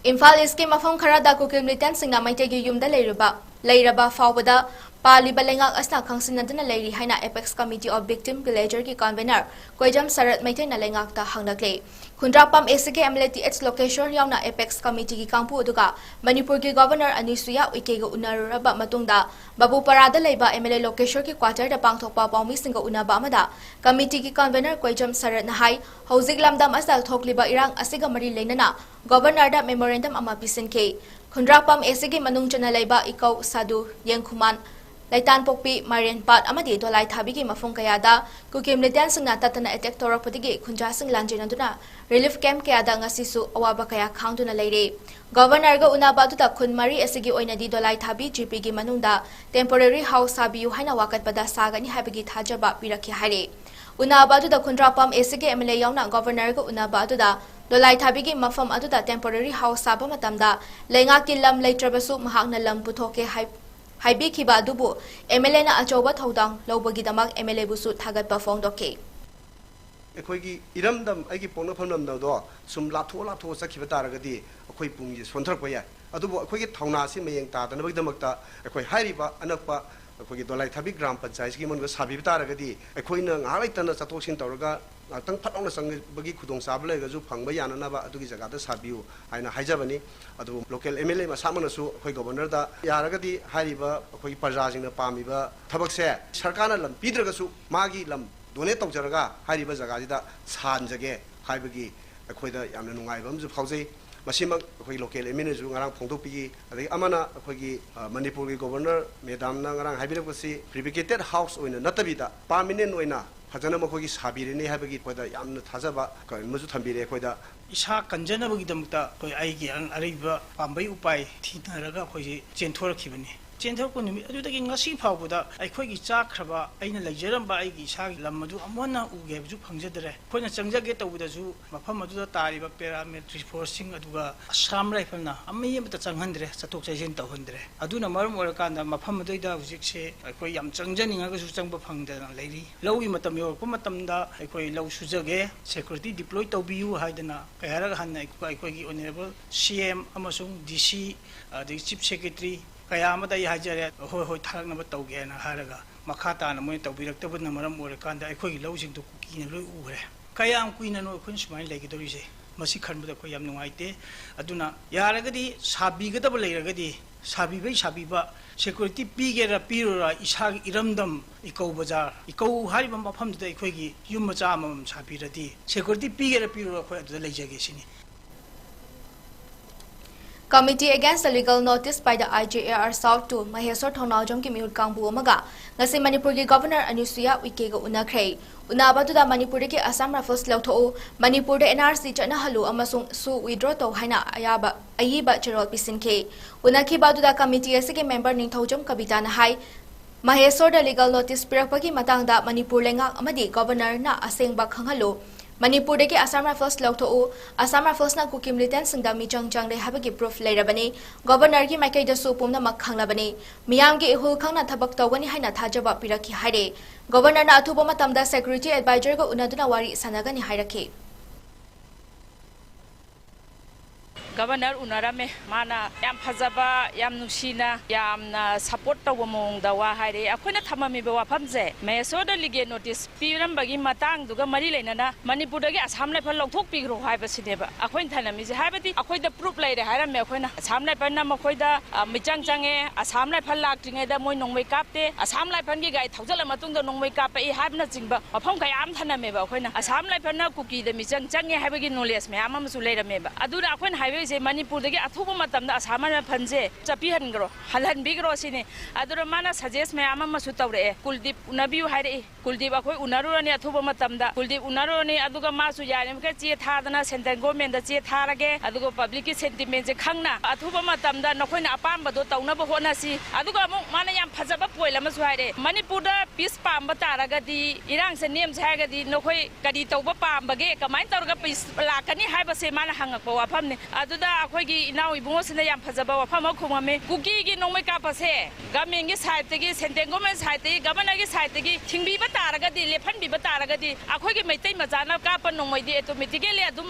Imphal East ki mafam kharada kuki militant singna maitegi yumda leiraba fawbada Paliba lengak asna khangsinaduna leiri haina Apex Committee of Victim Villager ki convener 𝐂𝐲𝐸 Sarat maitena lengak ta hangnakle khundrapam ACG MLTH location yauna Apex Committee ki kangpu duga Manipur ki Governor 𝐂𝐲𝐸𝐒 ga unaraba matungda babu parada leiba MLA location ki quarter da pangthokpa pawmi singa unaba amada committee ki convener 𝐂𝐲𝐸 Sarat na hai hojik lamdam asal thokliba irang asiga mari leinana governor da memorandum ama pisinke khundrapam ACG manung chana leiba ikau sadu yengkhuman Laitan pokpi Marian Pat amadi dolai thabigi mafung kayada kukim litan singna tatana attack torakpatigi khunja sing lanjinaduna relief camp kayada ngasisu awaba kaya khangduna leire governor ga unaba duda khunmari asigi oinadi dolai thabi GP gi manungda temporary house sabiu haina wakat pada sagani habigi thajaba pirakhi hare unaba duda khundrapam ACG MLA yauna governor ga unaba duda dolai thabigi mafam aduda temporary house saba matamda lenga kilam leitrabasu mahakna lam puthoke Haibi kiba dubu MLA na achoba thodang lobagi damak MLA busu thagat pa phongdoke ꯑꯩꯈꯣꯏꯒꯤ ꯏꯔꯝꯗꯝ ꯑꯩꯒꯤ ꯄꯣꯛꯅꯐꯝꯂꯝꯗꯝꯗꯣ ꯁꯨꯝ ꯂꯥꯞꯊꯣꯛ ꯆꯠꯈꯤꯕ ꯇꯥꯔꯒꯗꯤ ꯑꯩꯈꯣꯏ ꯄꯨꯡꯁꯦ ꯁꯣꯟꯊꯔꯛꯄ ꯌꯥꯏ ꯑꯗꯨꯕꯨ ꯑꯩꯈꯣꯏꯒꯤ ꯊꯧꯅꯥꯁꯤ ꯃꯌꯦꯡ ꯇꯥꯗꯅꯕꯒꯤꯗꯃꯛꯇ ꯑꯩꯈꯣꯏ ꯍꯥꯏꯔꯤꯕ ꯑꯅꯛꯄ ꯑꯩꯈꯣꯏꯒꯤ ꯗꯣꯂꯥꯏ ꯊꯥꯕꯤ ꯒ꯭ꯔꯥꯝ ꯄꯟꯆꯥꯌꯠꯀꯤ ꯃꯅꯨꯡꯗ ꯁꯥꯕꯤꯕ ꯇꯥꯔꯒꯗꯤ ꯑꯩꯈꯣꯏꯅ ꯉꯥꯏꯍꯥꯛ ꯂꯩꯇꯅ ꯆꯠꯊꯣꯛ ꯆꯠꯁꯤꯟ ꯇꯧꯔꯒ ꯉꯥꯛꯇꯪ ꯐꯠ ꯂꯥꯎꯅ ꯆꯪꯕꯒꯤ ꯈꯨꯗꯣꯡꯆꯥꯕ ꯂꯩꯔꯒꯁꯨ ꯐꯪꯕ ꯌꯥꯅꯅꯕ ꯑꯗꯨꯒꯤ ꯖꯒꯥꯗ ꯁꯥꯕꯤꯌꯨ ꯍꯥꯏꯅ ꯍꯥꯏꯖꯕꯅꯤ ꯑꯗꯨꯕꯨ ꯂꯣꯀꯦꯜ MLA ꯃꯁꯥꯃꯛꯅꯁꯨ ꯑꯩꯈꯣꯏ ꯒꯣꯕꯔꯅꯔꯗ ꯌꯥꯔꯒꯗꯤ ꯍꯥꯏꯔꯤꯕ ꯑꯩꯈꯣꯏꯒꯤ ꯄ꯭ꯔꯖꯥꯁꯤꯡꯅ ꯄꯥꯝꯃꯤꯕ ꯊꯕꯛꯁꯦ ꯁꯔꯀꯥꯔꯅ ꯂꯝ ꯄꯤꯗ꯭ꯔꯒꯁꯨ ꯃꯥꯒꯤ ꯂꯝ donate tꯧꯖꯔꯒ ꯍꯥꯏꯔꯤꯕ ꯖꯒꯥꯁꯤꯗ ꯁꯥꯟꯖꯒꯦ ꯍꯥꯏꯕꯒꯤ ꯑꯩꯈꯣꯏꯗ ꯌꯥꯝꯅ ꯅꯨꯡꯉꯥꯏꯕ ꯑꯃꯁꯨ ꯐꯥꯎꯖꯩ ꯃꯁꯤꯃꯛ ꯑꯩꯈꯣꯏ ꯂꯣꯀꯦꯜ MLAꯅꯁꯨ ꯉꯔꯥꯡ ꯐꯣꯡꯗꯣꯛꯄꯤꯈꯤ ꯑꯗꯒꯤ ꯑꯃꯅ ꯑꯩꯈꯣꯏꯒꯤ ꯃꯅꯤꯄꯨꯔꯒꯤ ꯒꯣꯕꯔꯅꯔ ꯃꯦꯗꯥꯝꯅ ꯉꯔꯥꯡ ꯍꯥꯏꯕꯤꯔꯛꯄꯁꯤ ꯄ꯭ꯔꯤꯐꯤꯀꯦꯇꯦꯠ ꯍꯥꯎꯁ ꯑꯣꯏꯅ ꯅꯠꯇꯕꯤꯗ ꯄꯥꯔꯃꯤꯅꯦꯟ ꯑꯣꯏꯅ ꯐꯖꯅ ꯃꯈꯣꯏꯒꯤ ꯁꯥꯕꯤꯔꯅꯤ ꯍꯥꯏꯕꯒꯤ ꯑꯩꯈꯣꯏꯗ ꯌꯥꯝꯅ ꯊꯥꯖꯕ ꯑꯃꯁꯨ ꯊꯝꯕꯤꯔꯦ ꯑꯩꯈꯣꯏꯗ ꯏꯁꯥ ꯀꯟꯖꯅꯕꯒꯤꯗꯃꯛꯇ ꯑꯩꯈꯣꯏ ꯑꯩꯒꯤ ꯑꯔꯩꯕ ꯄꯥꯝꯕꯩ ꯎꯄꯥꯏ ꯊꯤꯅꯔꯒ ꯑꯩꯈꯣꯏꯁꯤ ꯆꯦꯟꯊꯣꯔꯛꯈꯤꯕꯅꯤ ꯆꯦꯟꯊꯣꯔꯛꯄ ꯅꯨꯃꯤꯠ ꯑꯗꯨꯗꯒꯤ ꯉꯁꯤ ꯐꯥꯎꯕꯗ ꯑꯩꯈꯣꯏꯒꯤ ꯆꯥꯈ꯭ꯔꯕ ꯑꯩꯅ ꯂꯩꯖꯔꯝꯕ ꯑꯩꯒꯤ ꯏꯁꯥꯒꯤ ꯂꯝ ꯑꯗꯨ ꯑꯃꯨꯛ ꯎꯒꯦ ꯍꯥꯏꯕꯁꯨ ꯐꯪꯖꯗ꯭ꯔꯦ ꯑꯩꯈꯣꯏꯅ ꯆꯪꯖꯒꯦ ꯇꯧꯕꯗꯁꯨ ꯃꯐꯝ ꯑꯗꯨꯗ ꯇꯥꯔꯤꯕ ꯄꯦꯔꯥꯃꯤꯂꯤꯇꯔꯤ ꯐꯣꯔꯁꯁꯤꯡ ꯑꯗꯨꯒ ꯑꯁꯥꯝ ꯔꯥꯏꯐꯜꯅ ꯑꯃ ꯑꯃꯇ ꯆꯪꯍꯟꯗ꯭ꯔꯦ ꯆꯠꯊꯣꯛ ꯆꯠꯁꯤꯟ ꯇꯧꯍꯟꯗ꯭ꯔꯦ ꯑꯗꯨꯅ ꯃꯔꯝ ꯑꯣꯏꯔꯀꯥꯟꯗ ꯃꯐꯝ ꯑꯗꯨꯗ ꯍꯧꯖꯤꯛꯁꯦ ꯑꯩꯈꯣꯏ ꯌꯥꯝ ꯆꯪꯖꯅꯤꯡꯉꯒꯁꯨ ꯆꯪꯕ ꯐꯪꯗꯅ ꯂꯩꯔꯤ ꯂꯧꯒꯤ ꯃꯇꯝ ꯌꯧꯔꯛꯄ ꯃꯇꯝꯗ ꯑꯩꯈꯣꯏ ꯂꯧ ꯁꯨꯖꯒꯦ ꯁꯦꯀ꯭ꯌꯨꯔꯤꯇꯤ ꯗꯤꯄ꯭ꯂꯣꯏ ꯇꯧꯕꯤꯌꯨ ꯍꯥꯏꯗꯅ ꯀꯩ ꯍꯥꯏꯔꯒ ꯍꯟꯅ ꯑꯩꯈꯣꯏꯒꯤ ꯑꯣꯅꯔꯦꯕꯜ CM ꯑꯃꯁꯨꯡ DC ꯑꯗꯒꯤ chief secretary kaya amada hajare hoi tharaknaba tawgena haraga makha taana moi tawbiraktabana maram orakanda akhoi lausing to kukina loi ugre kaya am kuina no khun sumai legidorise masi khanbada ko yam nungaite aduna yaragadi sabigadaba leiragadi sabiba security pigera pirora isagi iramdam ikau bazar ikau hariba mafam da akhoi gi yum macha amam sabiradi security pigera pirora khoi adu leijage sini Committee against the legal notice by the IJAR South to Mahesor Thonajom ki miut kangbu amaga ngasi Manipur ki Governor 𝐂𝐲𝐸𝐒 ga unakhrei unaba tu da Manipur ki Assam Rifles lautho Manipur de NRC chana halu amasung su withdraw to haina ayiba cherol pisinke unaki badu da committee asige member ningthojom kabita na hai Mahesor da legal notice pirakpagi matang da Manipur lengak amadi Governor na asengba khanghalu Manipur dagi Assam Rifles lawthou Assam Rifles na kuki militant singda michang chang le habagi proof leirabani governor gi maikai da su pumna mak khanglabani miyam gi ihul khangna thabak tawgani haina thajaba piraki haire governor na athuba matamda security advisor ga unaduna wari sanagani hairaki Governor Unarame, Mana, Yam Hazaba, Yam Nushina, Yam support the woman, the Wahide, Akuna Tamami Wapamze, may soda ligate notice, Piram Bagi Matang, Duga Marilena, Manipuragi, as Hamlet Lok Pigro, Hypercineba, Aquintanam is Habiti, Aquay the proof later, Haramakuna, as Hamlet Panamakoida, Michang Change, as Hamlet Palacting, the Moy non wake up there, as Hamlet Pangiga, Tazala Matunga non wake up, a have nothing but upon Kayam Tanameba, as Hamlet Panakuki, the Michang Change, having no less, Mayamam Suleda Meba. Adura Aquin Highway. Manipur dagi athuba matamda asama phanje chapihan gro halhan bigro sine adura mana suggest me ama masu tawre kuldip unabiu haire kuldip akhoi unarurani athuba matamda kuldip unarurani aduga masu yarem ka che thadana central government da che tharage aduga public ki sentiment je khangna athuba matamda nokhoi apamba do tawna ba hona si aduga mu mana yam phajaba poila masu haire Manipur da peace pamba taraga di irang se nem saga di nokhoi kadi tawba pamba ge kamai tawga peace lakani haiba se mana hangakwa wafamne aduda akhoi now ibungosina yam phajaba wafama khumame kuki gi nongmai kapase gamingi side gi central government side gi governor gi side gi thingbi ba taraga di lephan bi ba taraga di akhoi gi maitai majana kapa nongmai di automatically adum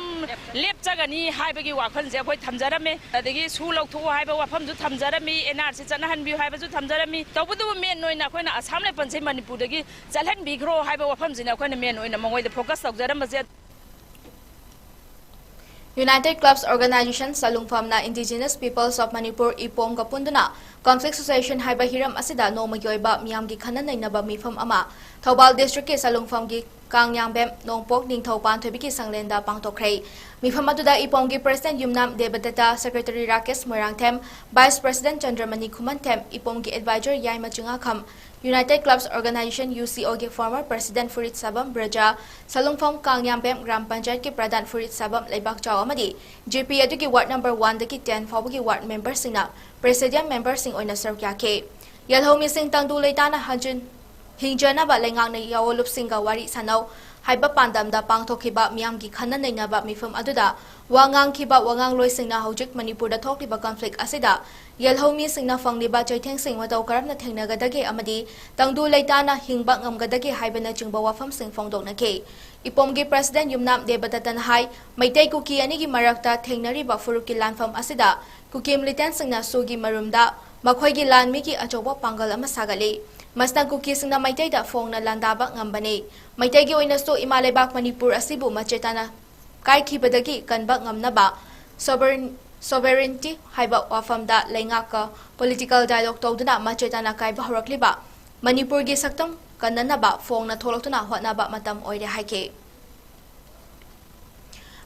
lep chagani haiba gi wakhal je akhoi thamjarame adagi su lokthu haiba wafam ju thamjarami NRC chanahan bi haiba ju thamjarami tawbudu men noina akhoi Assam le panchai Manipur dagi chalhan bi gro haiba wafam jina akhoi men noina mongoi de focus tawjaram je United Clubs Organization Salungpham na Indigenous Peoples of Manipur ipom ga punduna conflict association haiba hiram asida noma yoiba miyam gi khana nainaba mifam ama Thobal district ke Salungpham gi 𝐂𝐬𝐸 nongpok ningthaupan thobi ki sanglenda pangtokhrei mifam aduda ipom gi president Yumnam Debadata secretary Rakesh Moirangthem vice president Chandramani Khumanthem ipom gi advisor Yaima Chungakham United Clubs Organization UCO के former president Furit Sabam Braja Salungpham 𝐂𝐬𝐸 Gram Panchayat के प्रधान Furit Sabam Leibak Chaw amadi GP adu ki ward number 1 daki 10 fawba ki ward member singna presidium member sing oina serve ke yalho mi sing tangdu leitana hanjin hingjana ba lengang na yawolup singa wari sanau haiba pandam da pangthokhiba miyam gi khana naina ba mifam aduda wangang khiba wangang loi singna hojik Manipur da thokliba conflict asida yalhomi singna fangliba chaitheng sing matau karapna thengnagadage amadi tangdu leitana hingba ngamgadage haibana chingba wafam sing fongdokna ke ipomgi president Yumnam Debadatan hai maitai kuki ani gi marakta thengnari ba furuki lanfam asida kuki militant singna sugi marumda makhoi gi lanmi ki achoba pangal ama sagale masna kuki singna maitai da fongna landaba ngambane maitai gi oina sto imalebak Manipur asibu machetana kai khibadagi kanba ngamnaba sovereignty haiba wafamda leingaka political dialogue tawduna machetana kaiba horakliba Manipur gi saktam kananaba fongna tholoktuna hotnaba matam oire haike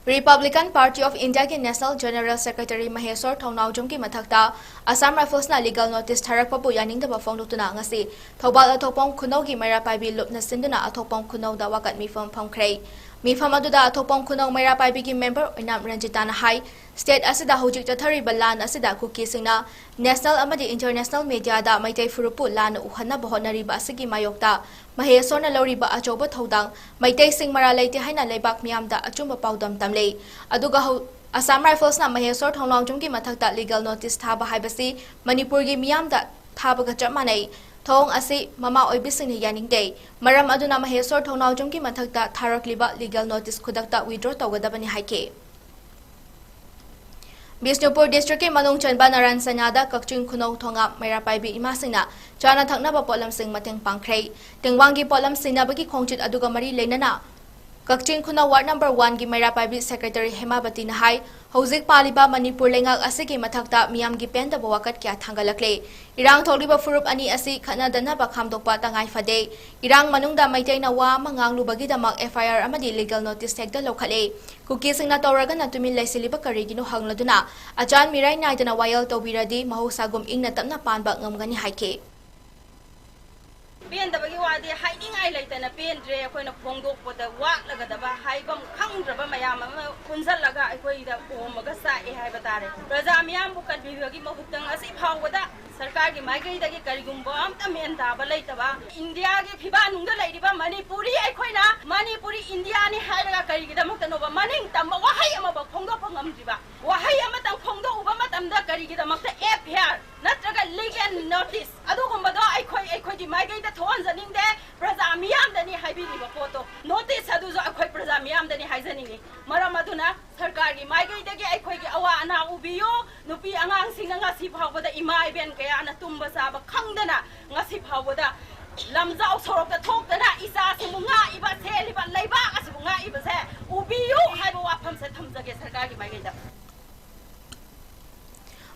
Republican Party of India ke National General Secretary Maheswar Thongnaujam ki mathakta Assam Rifles na legal notice tharakpa bu yaningdaba fongdoktuna ngasi Thobal athopong khunau gi maira paibi lupna sinduna athopong khunau da wakat mifam phamkhrei mifam aduda athopong khunau maira paibi ki member Inam Ranjitana hai state asida hojik chathari balan asida kuki singna national amadi international media da maitai furupu lan uhana bahonari ba asigi mayokta Maheswar na loriba achoba thodang maitai sing mara leite haina leibak miyam da achumba paudam tamlei aduga Assam Rifles na Maheswar Thongnaujam ki mathakta legal notice thaba haibasi Manipur gi miyam da thaba ga chamanai thong asi mama oibising ni yaningdei maram aduna Maheswar Thongnaujam ki mathakta tharakliba legal notice khudakta withdraw tawgadabani haike Bisnupur district ke Manung Chanba Naran Sanyada Kakching Khunau Thonga Mairapaibi Imasingna Chana Thaknaba Polam Sing Mateng Pangkhrei Tingwangi Polam Sinabagi Khongchit Aduga Mari Leinana Kakching Khunau Ward number 1 gi Mairapaibi Secretary Hemabati Nahai Hojik Paliba Manipur Lengak Asigi Mathakta Miyam gi Penda Bawakat Kya Thangalakle Irang Tholiba Furup Ani Asi Khanadana Bakhamdokpa Tangai Fade Irang Manungda Maitai na wa mangang lubagi damak FIR amadi legal notice tagda lokhale Kuki singna tawraga na tumin laisiliba karigino hangladuna Ajan Mirai Naidana Wayal Tobiradi Mahusagum Ingna Tamna Panba Ngamgani Haike ꯄꯦꯟꯗꯕꯒꯤ ꯋꯥꯗꯤ ꯍꯥꯏꯅꯤꯡꯉꯥꯏ ꯂꯩꯇꯅ ꯄꯦꯟꯗ꯭ꯔꯦ ꯑꯩꯈꯣꯏꯅ ꯐꯣꯡꯗꯣꯛꯄꯗ ꯋꯥꯠꯂꯒꯗꯕ ꯍꯥꯏꯐꯝ ꯈꯪꯗ꯭ꯔꯕ ꯃꯌꯥꯝ ꯑꯃ ꯄꯨꯟꯁꯤꯜꯂꯒ ꯑꯩꯈꯣꯏꯗ ꯑꯣꯝꯃꯒ ꯆꯥꯛꯑꯦ ꯍꯥꯏꯕ ꯇꯥꯔꯦ ꯄ꯭ꯔꯖꯥ ꯃꯤꯌꯥꯝꯕꯨ ꯀꯟꯕꯤꯕꯒꯤ ꯃꯍꯨꯠꯇ ꯉꯁꯤ ꯐꯥꯎꯕꯗ ꯁꯔꯀꯥꯔꯒꯤ ꯃꯥꯏꯀꯩꯗꯒꯤ ꯀꯔꯤꯒꯨꯝꯕ ꯑꯝꯇ ꯃꯦꯟ ꯇꯥꯕ ꯂꯩꯇꯕ ꯏꯟꯗꯤꯌꯥꯒꯤ ꯐꯤꯕꯥꯟꯅꯨꯡꯗ ꯂꯩꯔꯤꯕ ꯃꯅꯤꯄꯨꯔꯤ ꯑꯩꯈꯣꯏꯅ ꯃꯅꯤꯄꯨꯔꯤ ꯏꯟꯗꯤꯌꯥꯅꯤ ꯍꯥꯏꯔꯒ ꯀꯔꯤꯒꯤꯗꯃꯛꯇꯅꯣꯕ ꯃꯅꯤꯡ ꯇꯝꯕ ꯋꯥꯍꯩ ꯑꯃꯐꯥꯎ ꯐꯣꯡꯗꯣꯛꯄ ꯉꯝꯗ꯭ꯔꯤꯕ ꯋꯥꯍꯩ ꯑꯃꯇꯪ ꯐꯣꯡꯗꯣꯛꯎꯕ ꯃꯇꯝꯗ ꯀꯔꯤꯒꯤꯗꯃꯛꯇ FIR नत्रगा लीगल नोटिस अदुगुम्बदो अखोई माइगैदा थोहनजनिंगदे प्रजा मियामदनी हाइबिरिबा पोतो नोटिस अदुजो अखोई प्रजा मियामदनी हाइजनिंगी मरम अदुना सरकारगी माइगैदगी अखोईगी अवा अना उबियो नुपी आंगांसिंगना ngasi फावबदा इमा इबेन कयाना तुम्बा साबा खंगदना ngasi फावबदा lamzau sorokta thokdana isa simunga iba seliba leiba asimunga iba se ubiyu haiba wafam se thamjage sarkargi maigeda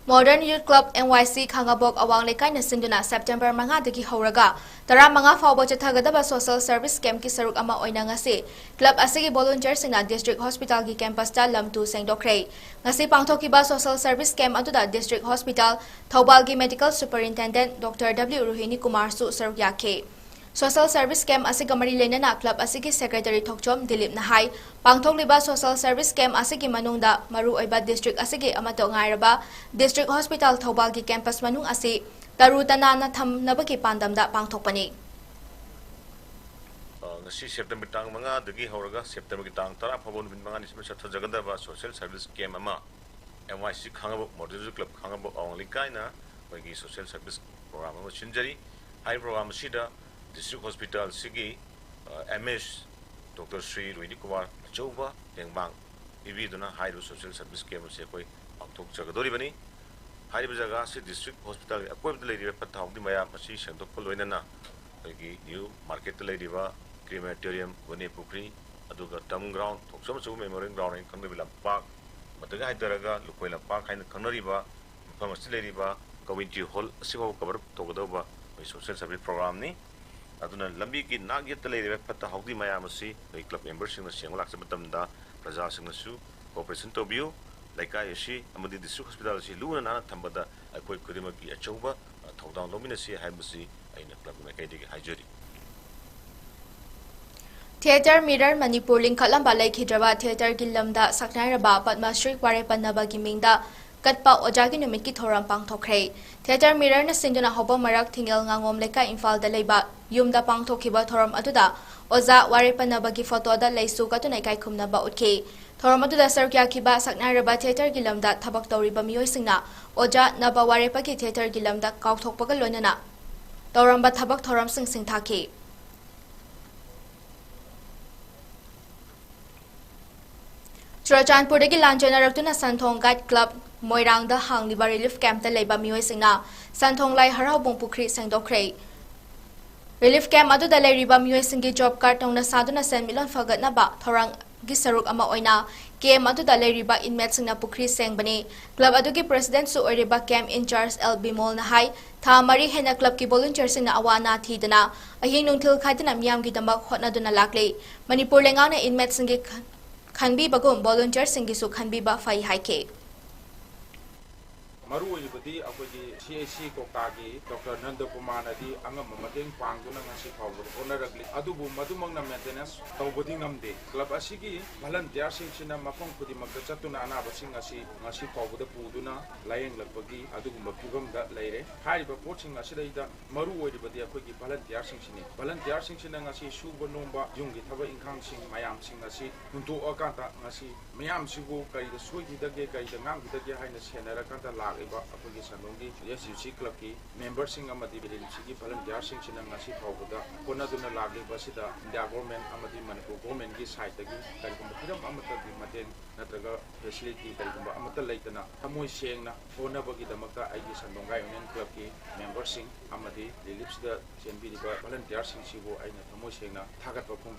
Modern Youth Club NYC Khangabok Awang Lekai na sinduna September manga dagi hauraga tara manga fawbo chathagadaba social service camp ki saruk ama oina ngasi club asigi volunteer singna district hospital ki campus ta lamtu sengdokre ngasi pangthokiba social service camp atuda district hospital Thobal gi medical superintendent Dr. W Ruhini Kumar su saruk yakhe Social Service Camp asig mari lenana club asigi secretary Thokchom Dilip Nahai pangthokliba social service camp asigi manungda maru oiba district asigi amato ngairaba district hospital Thobal gi campus manung asi tarutana na thamnabaki pandamda pangthokpani ngasi September tang manga dagi hauraga September gi tang tara phobon bin manga nisma chatha jagadaba social service camp ama NYC Khangabok Modern Youth Club Khangabok Awang Lekai na magi social service program ama chinjari hai program sida District Hospital Sigi MS Dr. Sri Ruhini Kumar Chauba Dengbang Ibi Duna High Social Service Camp se koi pangthok jagadori bani High Jaga se District Hospital akoib lady pathaw di maya masi sendok loina na gi new market lady ba crematorium Gone Pukri aduga Tam Ground Thoksom Chu Memorial Ground in Kangbi Lampak mataga haidaraga Lukoi Lampak hain kanari ba famasi lady ba community hall sibo cover togodoba social service program ni aduna lambi ki nagyat lay patta hawdi mayamasi the club members sing na singolak sa matamda praja sing na su cooperation to view laika yashi amadi district hospital si luna na thambada akoi kurima ki achauba thawdang lomina si haibasi aina club na kaidi hajuri Theater Mirror Manipur link lamba laikhidraba theater gilamda saknairaba Padma Shri Ware Pannaba gimingda Katpa Ojagi numit ki thoram pangthokre Theater Mirror na sinduna hobo marak thingel ngangom leka Imphal da leiba yumda pangthokhiba thoram atuda Oza Ware Pannaba gi photo da leisu katunai kai khumna ba utke thoram atuda sarkya khiba saknairaba theater gilamda thabak tawriba miyoi singna Oja naba ware pa ki theater gilamda kauthokpaga loinana tawramba thabak thoram sing thaki Churachandpur dagi lanjana raktuna Santhong Guide Club Moirang da hangliba relief camp ta leiba miyoi singna Santhong lai harau bong pukri sengdokre Relief camp adu da leiriba miyoi singi job card tongna saduna sen milon fagatna ba thorang gi saruk ama oina camp adu da leiriba inmate singna pukri sengbani club adu gi president su oiriba camp in charge LB Mol na hai tha mari hena club ki volunteer singna awana thidana ahing nungthil khaidana miyam gi damak hotna duna lakle Manipur lenga na inmate singi Khanbi bagum volunteer singi su khanbi ba fai haike maru ibadi akogi CAC kokagi Dr. Nanda Kumar nadi angam mateng pangduna ngasi phawur onaragli adubu madumang na maintenance tawbodi ngamde club asigi volunteer sing sina mafang khudi magda chatuna ana basing ngasi phawuda puduna layeng lakpagi adugu mapibam da leire hariba poching asida maru ibadi akogi volunteer sing sina ngasi suba nomba jungi thaba inkhang sing mayam sing ngasi huntu akanta ngasi mayam sigu kai da soigi da ge kai da ngam da ge haina senara kanta lag iba akogi sanongi SUC club ki members sing amadi bilinchi ki volunteer sing sina ngasi phawuda kona duna lagli basida India government amadi Manipur government ki side tagi karigum hiram amata di mateng natraga facility karigum amata leitana thamoi sengna phona bagi damakta aigi sanongai union club ki members sing amadi reliefs da chenbi riba volunteer sing sibo aina thamoi sengna thagat phung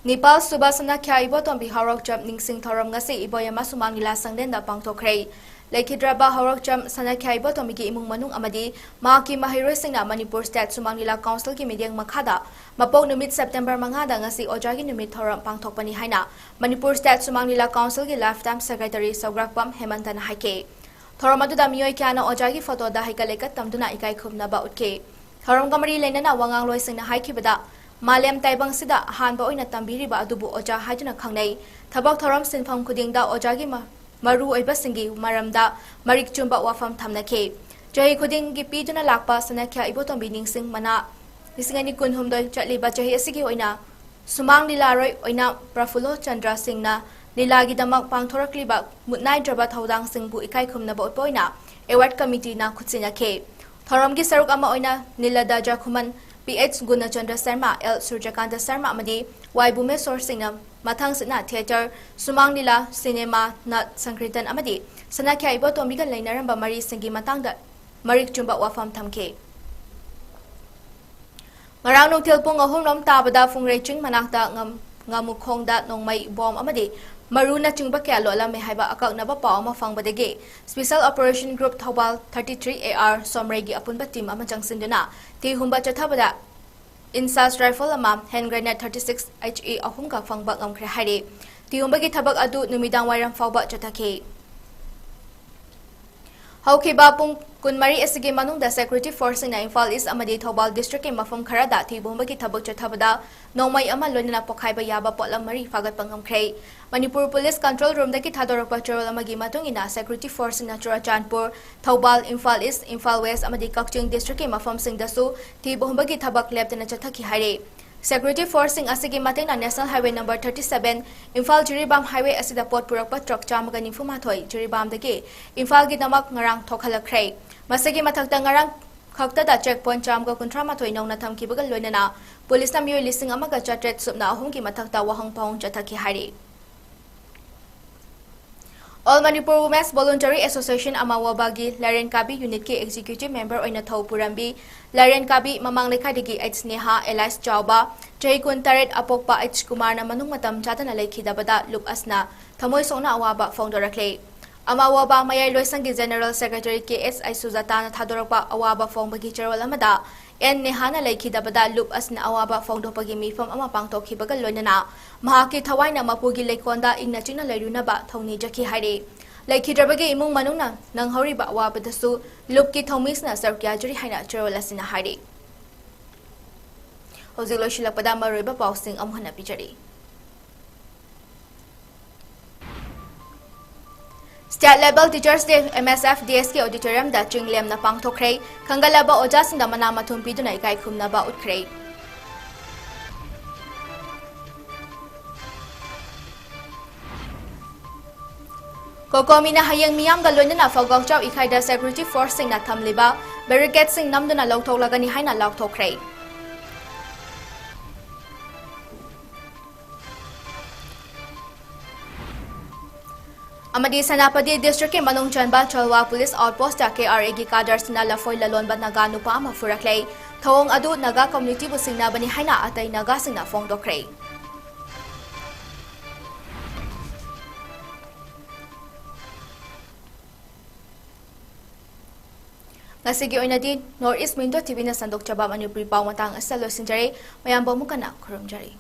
Nepal Subasana Khaibo Tombi Harok Jam Ningsing Thoram ngasi iboyama sumangila sangden da pangthokre Lekhidraba Harok Jam Sana Khaibo Tombi ki imung manung amadi maki mahiroi singna Manipur State Sumangila Council ki mediang makhada mapok numit September mangada ngasi ojagi numit thoram pangthokpani haina Manipur State Sumangila Council ki lifetime secretary Sograkpam Hemantan haike Thorom aduda miyoi kyana ojagi photo da haikaleka tamduna ikai khumnaba utke. Thorom kamari leinana wangang loi singna haikibada Malem taibang sida hanba oina tambiriba adubu oja hajuna khangnei. Thabak thorom sinpham khudingda ojagi maru oiba singi maramda marik chumba wafam thamnake. Jahi khudingi piduna lakpa sanakhya ibotombi ningsing mana Lisingani kunhumdoi chatliba jahi asigi oina Sumang Nilaroi oina Prafulo Chandra Singna Nilagi damak pangthorakliba mutnai draba thaudang singbu ikai khumnaba utpoina award committee na khutsina ke Thoramgi saruk ama oina Nilada Jakhuman PH Gunachandra Sarma L Surjakanta Sarma amadi Waibume Sorsingna Mathang Sina Theater Sumang Nila Cinema Nat Sankritan amadi Sanakya ibotomiga lainaramba mari singi matangda marik chumba wafam thamke Marang nung tilpong ahumram tabada fungrei ching manakta ngamukhongda nongmai bom amadi maruna chingba kya lola me haiba akaknaba paw ma fangbadege Special Operation Group Thobal 33 AR Somregi apunba team ama jangsinduna ti humba chathabada Insas rifle ama hand grenade 36 HE ahumka fangba ngamkhre haire ti humba gi thabak adu numidang wairam fawba chathake Haukiba pung kunmari asigi manungda security force na Imphal East amadi Thobal district ke mafam kharada thibumba ki thabak chathabada nongmai ama loina pokhaiba yaba potlam mari fagat pangamkhre Manipur Police Control Room daki thadorok patrol amagi matungina security force na Churachandpur Thobal Imphal East Imphal West amadi Kakching district ke mafam singdasu thibumba ki thabak leptena chathaki haire Security Forcing asigi matena National Highway number 37 Imphal Jiribam Highway asida pot purakpa truck chamaga nifumathoi Jiribam dagi Imphal gi damak ngarang thokhalakhrei masigi mathakta ngarang khaktada checkpoint chamga kuntramathoi nongna thamkibaga loinana police na miyoi lising amaga chatret subna ahum gi mathakta wahang paung chathaki hari All Manipur Women's Voluntary Association Amawabagi Laren Kabi Unit ke Executive Member oina thau purambi Laren Kabi mamang lekhadigi 𝐻𝐶𝐻 Elias Chauba Jayikun Taret Apokpa 𝐻𝐾umar na manung matam chatana lekhidabada lup asna thamoi sona awaba fongdorakle Amawaba mayai loisangi General Secretary KS Aisuzata na thadorpa awaba fongbagi cherwal amada En nehana lekhidabada lup asna awaba fongdopagi mifam ama pangtokhibaga loinana mahaki thawaina mapugi lekonda ingna china leirunaba thongni jaki haire lekhidrabagi imung manungna nanghoriba awabadasu lupki thomisna sarkya jari haina cherolasina haire hozilo shilakpada maroiba pausing amhana pijari State Level Teachers Day MSF DSK Auditorium da Chinglem na pangthokhrei khangalaba ojasinda mana mathum piduna ikai khumnaba utkrei Kokomina hayang miyam ga loinana 𝐒𝐿 𝐂𝐾𝐲 security force sing na thamliba barricade sing namduna lauhtholagani haina lauthokhrei Amadi Sanapadi District ke Manung Chanba Chalwa Police Outpost ta KRA gi kadar sina lafoi lalon ba naga nupa ama furaklei thawong adu naga community bu singna bani haina atai naga singna fongdokhrei Ngasigi oinadi North East Window TV na sandok chaba manipuri paw matang asalo sinjari mayam bomukana khurumjari